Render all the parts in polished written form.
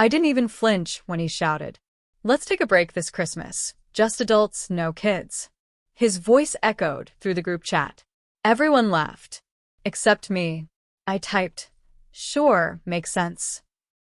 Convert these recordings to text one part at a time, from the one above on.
I didn't even flinch when he shouted, "Let's take a break this Christmas. Just adults, no kids." His voice echoed through the group chat. Everyone laughed. Except me. I typed, "Sure, makes sense."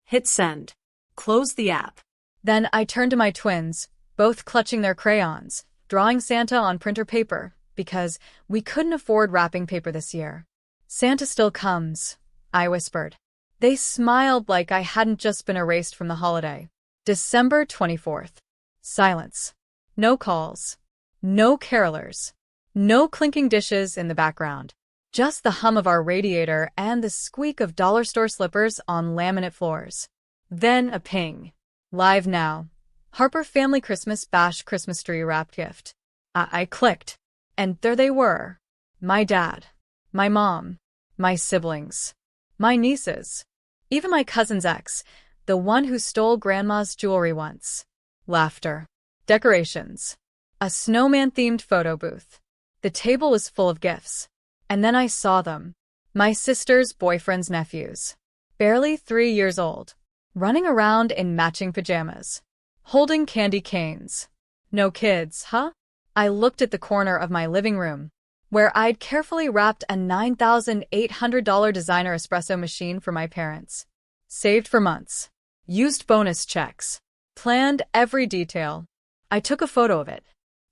Hit send. Close the app. Then I turned to my twins, both clutching their crayons, drawing Santa on printer paper, because we couldn't afford wrapping paper this year. "Santa still comes," I whispered. They smiled like I hadn't just been erased from the holiday. December 24th. Silence. No calls. No carolers. No clinking dishes in the background. Just the hum of our radiator and the squeak of dollar store slippers on laminate floors. Then a ping. Live now. Harper Family Christmas Bash Christmas tree wrapped gift. I clicked. And there they were. My dad. My mom. My siblings. My nieces. Even my cousin's ex, the one who stole Grandma's jewelry once. Laughter. Decorations. A snowman-themed photo booth. The table was full of gifts. And then I saw them. My sister's boyfriend's nephews. Barely 3 years old. Running around in matching pajamas. Holding candy canes. No kids, huh? I looked at the corner of my living room, where I'd carefully wrapped a $9,800 designer espresso machine for my parents. Saved for months. Used bonus checks. Planned every detail. I took a photo of it.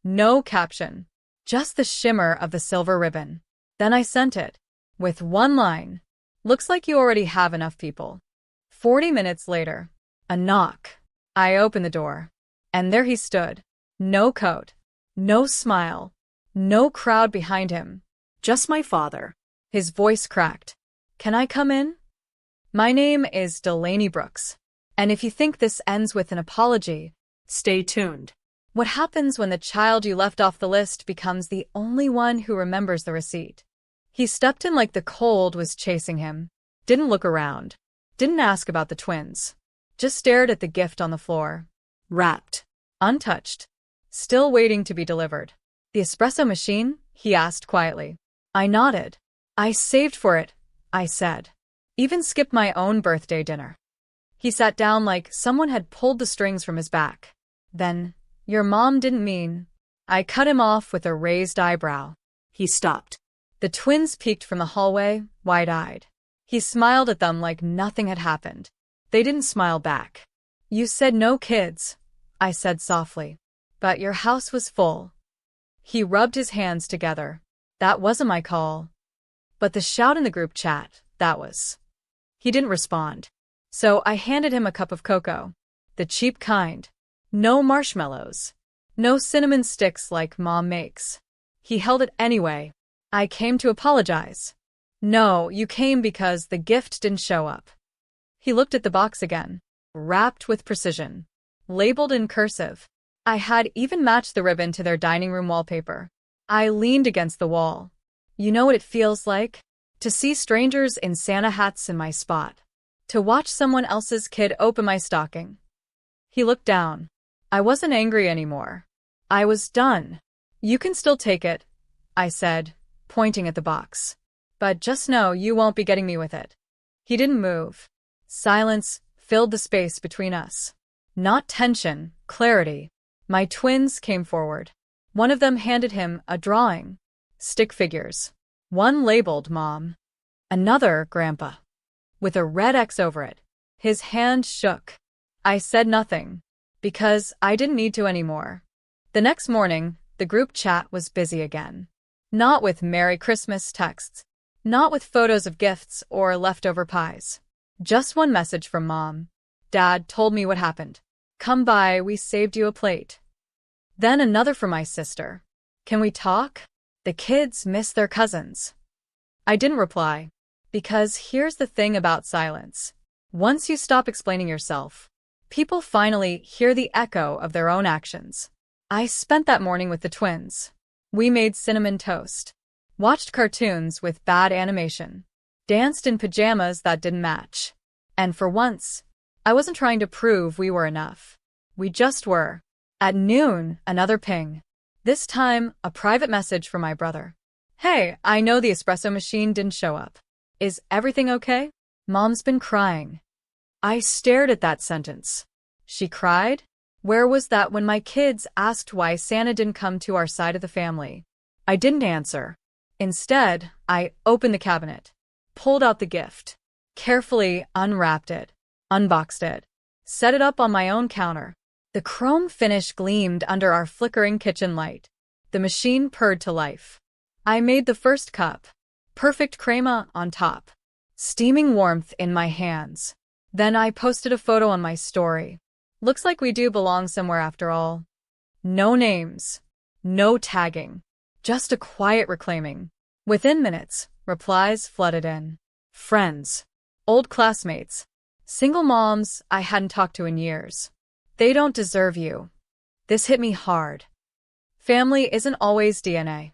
No caption. Just the shimmer of the silver ribbon. Then I sent it. With one line. "Looks like you already have enough people." 40 minutes later. A knock. I opened the door. And there he stood. No coat. No smile. No crowd behind him. Just my father. His voice cracked. "Can I come in?" "My name is Delaney Brooks. And if you think this ends with an apology, stay tuned." What happens when the child you left off the list becomes the only one who remembers the receipt? He stepped in like the cold was chasing him. Didn't look around. Didn't ask about the twins. Just stared at the gift on the floor. Wrapped. Untouched. Still waiting to be delivered. "The espresso machine?" he asked quietly. I nodded. "I saved for it," I said. Even skipped my own birthday dinner. He sat down like someone had pulled the strings from his back. Then, "Your mom didn't mean..." I cut him off with a raised eyebrow. He stopped. The twins peeked from the hallway, wide-eyed. He smiled at them like nothing had happened. They didn't smile back. "You said no kids," I said softly. "But your house was full." He rubbed his hands together. "That wasn't my call." But the shout in the group chat, that was. He didn't respond. So I handed him a cup of cocoa. The cheap kind. No marshmallows. No cinnamon sticks like Mom makes. He held it anyway. "I came to apologize." "No, you came because the gift didn't show up." He looked at the box again. Wrapped with precision. Labeled in cursive. I had even matched the ribbon to their dining room wallpaper. I leaned against the wall. "You know what it feels like? To see strangers in Santa hats in my spot. To watch someone else's kid open my stocking." He looked down. I wasn't angry anymore. I was done. "You can still take it," I said, pointing at the box. "But just know you won't be getting me with it." He didn't move. Silence filled the space between us. Not tension, clarity. My twins came forward. One of them handed him a drawing. Stick figures. One labeled Mom. Another Grandpa. With a red X over it. His hand shook. I said nothing. Because I didn't need to anymore. The next morning, the group chat was busy again. Not with Merry Christmas texts. Not with photos of gifts or leftover pies. Just one message from Mom. "Dad told me what happened. Come by, we saved you a plate." Then another from my sister. "Can we talk? The kids miss their cousins." I didn't reply. Because here's the thing about silence. Once you stop explaining yourself, people finally hear the echo of their own actions. I spent that morning with the twins. We made cinnamon toast. Watched cartoons with bad animation. Danced in pajamas that didn't match. And for once, I wasn't trying to prove we were enough. We just were. At noon, another ping. This time, a private message from my brother. "Hey, I know the espresso machine didn't show up. Is everything okay? Mom's been crying." I stared at that sentence. She cried? Where was that when my kids asked why Santa didn't come to our side of the family? I didn't answer. Instead, I opened the cabinet, pulled out the gift, carefully unwrapped it, unboxed it, set it up on my own counter. The chrome finish gleamed under our flickering kitchen light. The machine purred to life. I made the first cup, perfect crema on top, steaming warmth in my hands. Then I posted a photo on my story. Looks like we do belong somewhere after all. No names, no tagging, just a quiet reclaiming. Within minutes, replies flooded in. Friends, old classmates, single moms I hadn't talked to in years. They don't deserve you. This hit me hard. Family isn't always DNA.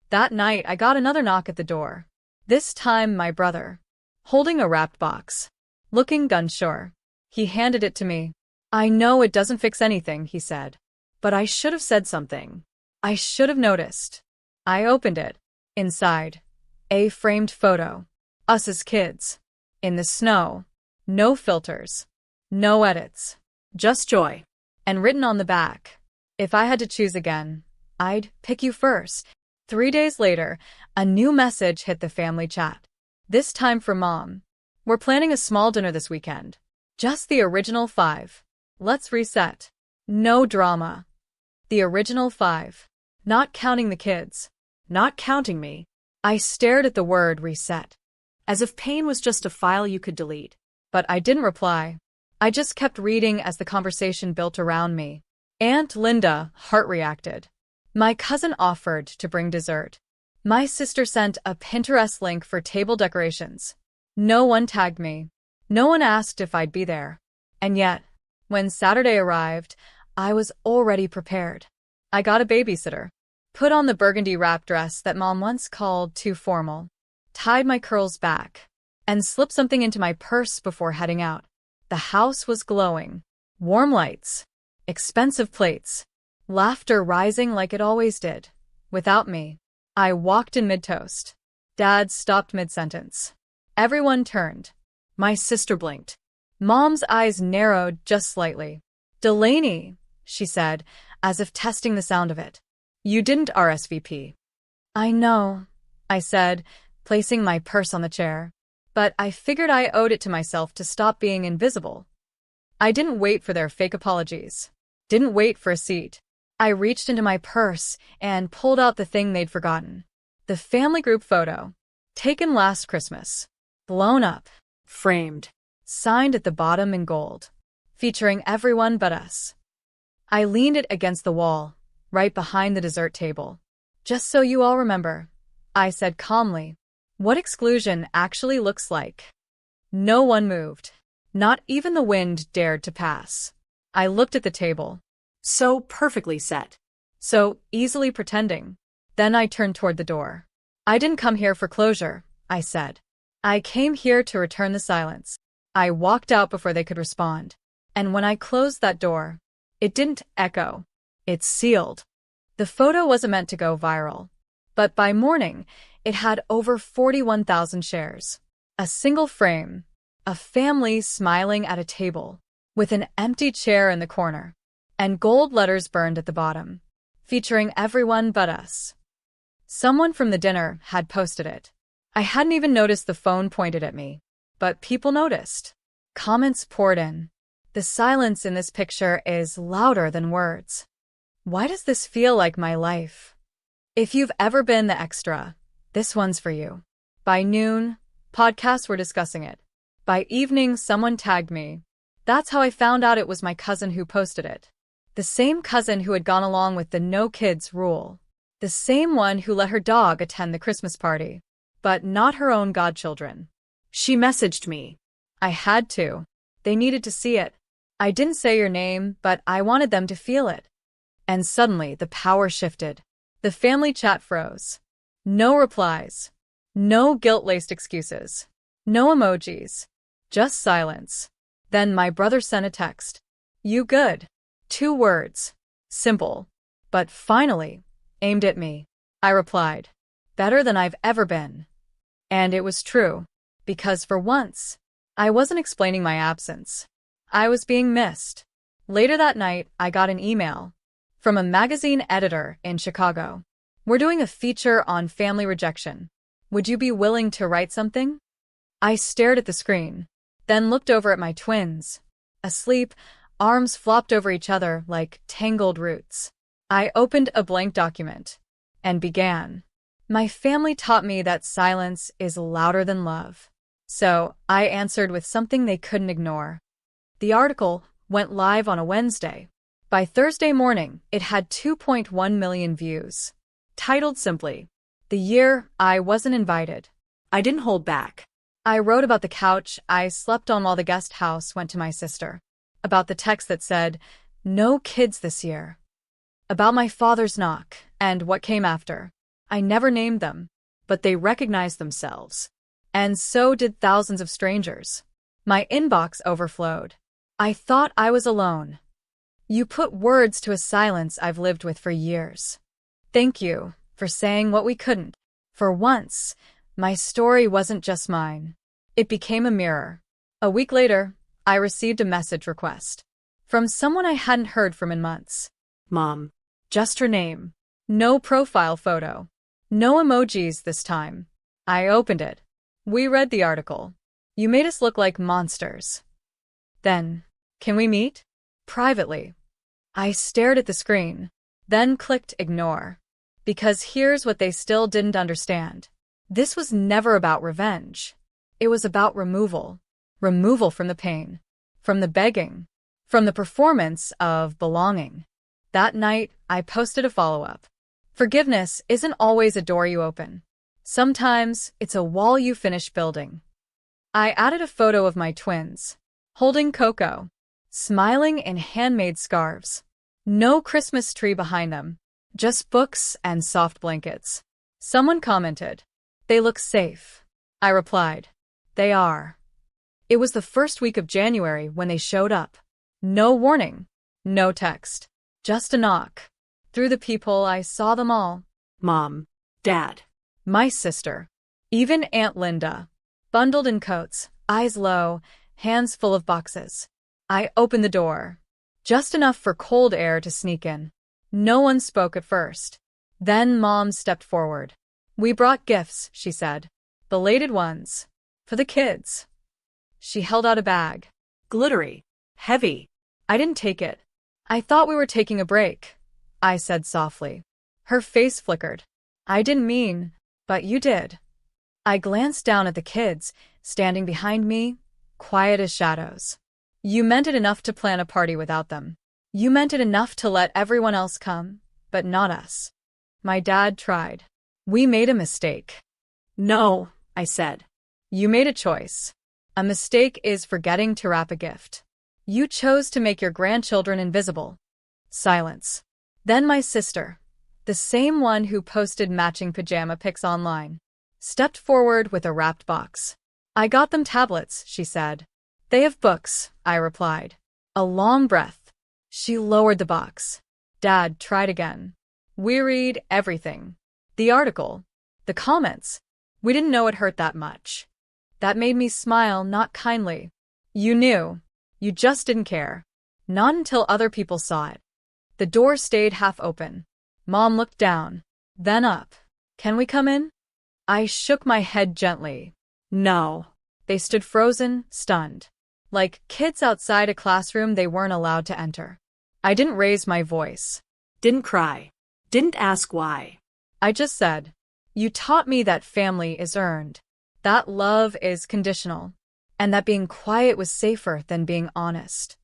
That night, I got another knock at the door. This time, my brother, holding a wrapped box, looking gun-sure. He handed it to me. I know it doesn't fix anything, he said. But I should have said something. I should have noticed. I opened it. Inside, a framed photo. Us as kids. In the snow. No filters. No edits. Just joy. And written on the back, if I had to choose again, I'd pick you first. 3 days later, a new message hit the family chat. This time for Mom. We're planning a small dinner this weekend. Just the original 5. Let's reset. No drama. The original 5. Not counting the kids. Not counting me. I stared at the word reset, As if pain was just a file you could delete. but I didn't reply. I just kept reading as the conversation built around me. Aunt Linda heart reacted. My cousin offered to bring dessert. My sister sent a Pinterest link for table decorations. No one tagged me. No one asked if I'd be there. And yet, when Saturday arrived, I was already prepared. I got a babysitter, put on the burgundy wrap dress that Mom once called too formal, tied my curls back, and slipped something into my purse before heading out. The house was glowing. Warm lights, expensive plates, laughter rising like it always did. Without me, I walked in mid-toast. Dad stopped mid-sentence. Everyone turned. My sister blinked. Mom's eyes narrowed just slightly. Delaney, she said, as if testing the sound of it. You didn't RSVP. I know, I said, placing my purse on the chair. But I figured I owed it to myself to stop being invisible. I didn't wait for their fake apologies. Didn't wait for a seat. I reached into my purse and pulled out the thing they'd forgotten. The family group photo. Taken last Christmas. Blown up. Framed. Signed at the bottom in gold. Featuring everyone but us. I leaned it against the wall, right behind the dessert table. Just so you all remember, I said calmly, what exclusion actually looks like. No one moved. Not even the wind dared to pass. I looked at the table. So perfectly set. So easily pretending. Then I turned toward the door. I didn't come here for closure, I said. I came here to return the silence. I walked out before they could respond. And when I closed that door, it didn't echo. It sealed. The photo wasn't meant to go viral. But by morning, it had over 41,000 shares. A single frame. A family smiling at a table, with an empty chair in the corner, and gold letters burned at the bottom, featuring everyone but us. Someone from the dinner had posted it. I hadn't even noticed the phone pointed at me, but people noticed. Comments poured in. The silence in this picture is louder than words. Why does this feel like my life? If you've ever been the extra, this one's for you. By noon, podcasts were discussing it. By evening, someone tagged me. That's how I found out it was my cousin who posted it. The same cousin who had gone along with the no kids rule. The same one who let her dog attend the Christmas party. But not her own godchildren. She messaged me. I had to. They needed to see it. I didn't say your name, but I wanted them to feel it. And suddenly, the power shifted. The family chat froze. No replies. No guilt-laced excuses. No emojis. Just silence. Then my brother sent a text. You good? 2 words. Simple. But finally, aimed at me. I replied. Better than I've ever been. And it was true. Because for once, I wasn't explaining my absence. I was being missed. Later that night, I got an email from a magazine editor in Chicago. We're doing a feature on family rejection. Would you be willing to write something? I stared at the screen, then looked over at my twins, asleep, arms flopped over each other like tangled roots. I opened a blank document and began. My family taught me that silence is louder than love. So I answered with something they couldn't ignore. The article went live on a Wednesday. By Thursday morning, it had 2.1 million views. Titled simply, "The Year I Wasn't Invited." I didn't hold back. I wrote about the couch I slept on while the guest house went to my sister. About the text that said, "No kids this year." About my father's knock and what came after. I never named them, but they recognized themselves. And so did thousands of strangers. My inbox overflowed. I thought I was alone. You put words to a silence I've lived with for years. Thank you for saying what we couldn't. For once, my story wasn't just mine. It became a mirror. A week later, I received a message request from someone I hadn't heard from in months. Mom. Just her name. No profile photo. No emojis this time. I opened it. We read the article. You made us look like monsters. Then, can we meet? Privately. I stared at the screen, then clicked ignore. Because here's what they still didn't understand. This was never about revenge. It was about removal. Removal from the pain, from the begging, from the performance of belonging. That night, I posted a follow-up. Forgiveness isn't always a door you open. Sometimes it's a wall you finish building. I added a photo of my twins, holding Coco, smiling in handmade scarves. No Christmas tree behind them, just books and soft blankets. Someone commented, "They look safe." I replied, "They are." It was the first week of January when they showed up. No warning, no text, just a knock. Through the peephole, I saw them all. Mom. Dad. My sister. Even Aunt Linda. Bundled in coats, eyes low, hands full of boxes. I opened the door. Just enough for cold air to sneak in. No one spoke at first. Then Mom stepped forward. "We brought gifts," she said. "Belated ones. For the kids." She held out a bag. Glittery. Heavy. I didn't take it. "I thought we were taking a break," I said softly. Her face flickered. "I didn't mean, but you did." I glanced down at the kids, standing behind me, quiet as shadows. "You meant it enough to plan a party without them. You meant it enough to let everyone else come, but not us." My dad tried. "We made a mistake." No, I said. "You made a choice. A mistake is forgetting to wrap a gift. You chose to make your grandchildren invisible." Silence. Then my sister, the same one who posted matching pajama pics online, stepped forward with a wrapped box. "I got them tablets," she said. "They have books," I replied. A long breath. She lowered the box. Dad tried again. "We read everything. The article. The comments. We didn't know it hurt that much." That made me smile, not kindly. "You knew. You just didn't care. Not until other people saw it." The door stayed half open. Mom looked down, then up. "Can we come in?" I shook my head gently. "No." They stood frozen, stunned. Like kids outside a classroom they weren't allowed to enter. I didn't raise my voice. Didn't cry. Didn't ask why. I just said, "You taught me that family is earned, that love is conditional, and that being quiet was safer than being honest."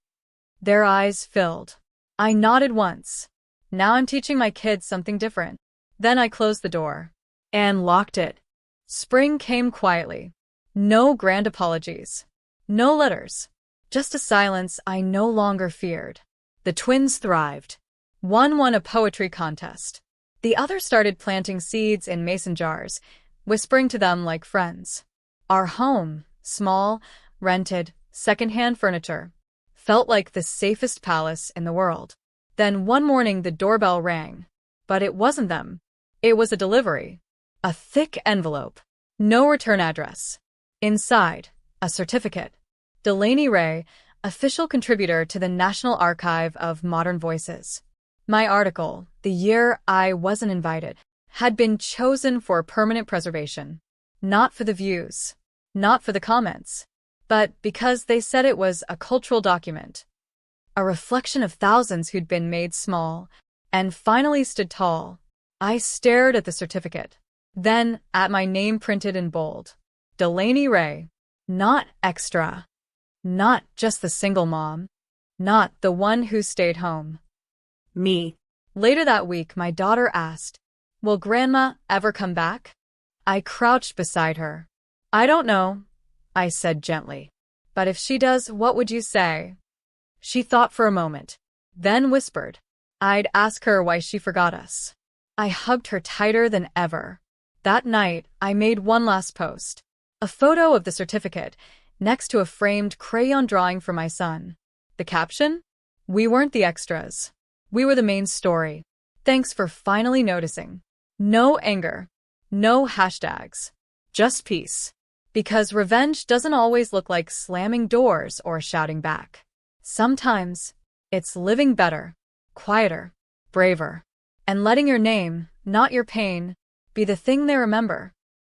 Their eyes filled. I nodded once. Now I'm teaching my kids something different. Then I closed the door and locked it. Spring came quietly. No grand apologies. No letters. Just a silence I no longer feared. The twins thrived. One won a poetry contest. The other started planting seeds in mason jars, whispering to them like friends. Our home, small, rented, secondhand furniture, felt like the safest palace in the world. Then one morning the doorbell rang. But it wasn't them. It was a delivery. A thick envelope. No return address. Inside, a certificate. Delaney Ray, official contributor to the National Archive of Modern Voices. My article, The Year I Wasn't Invited, had been chosen for permanent preservation. Not for the views, not for the comments, but because they said it was a cultural document. A reflection of thousands who'd been made small and finally stood tall. I stared at the certificate, then at my name printed in bold. Delaney Ray. Not extra. Not just the single mom. Not the one who stayed home. Me. Later that week, my daughter asked, "Will Grandma ever come back?" I crouched beside her. "I don't know," I said gently. "But if she does, what would you say?" She thought for a moment, then whispered, "I'd ask her why she forgot us." I hugged her tighter than ever. That night, I made one last post. A photo of the certificate, next to a framed crayon drawing for my son. The caption? "We weren't the extras. We were the main story. Thanks for finally noticing." No anger. No hashtags. Just peace. Because revenge doesn't always look like slamming doors or shouting back. Sometimes, it's living better, quieter, braver, and letting your name, not your pain, be the thing they remember.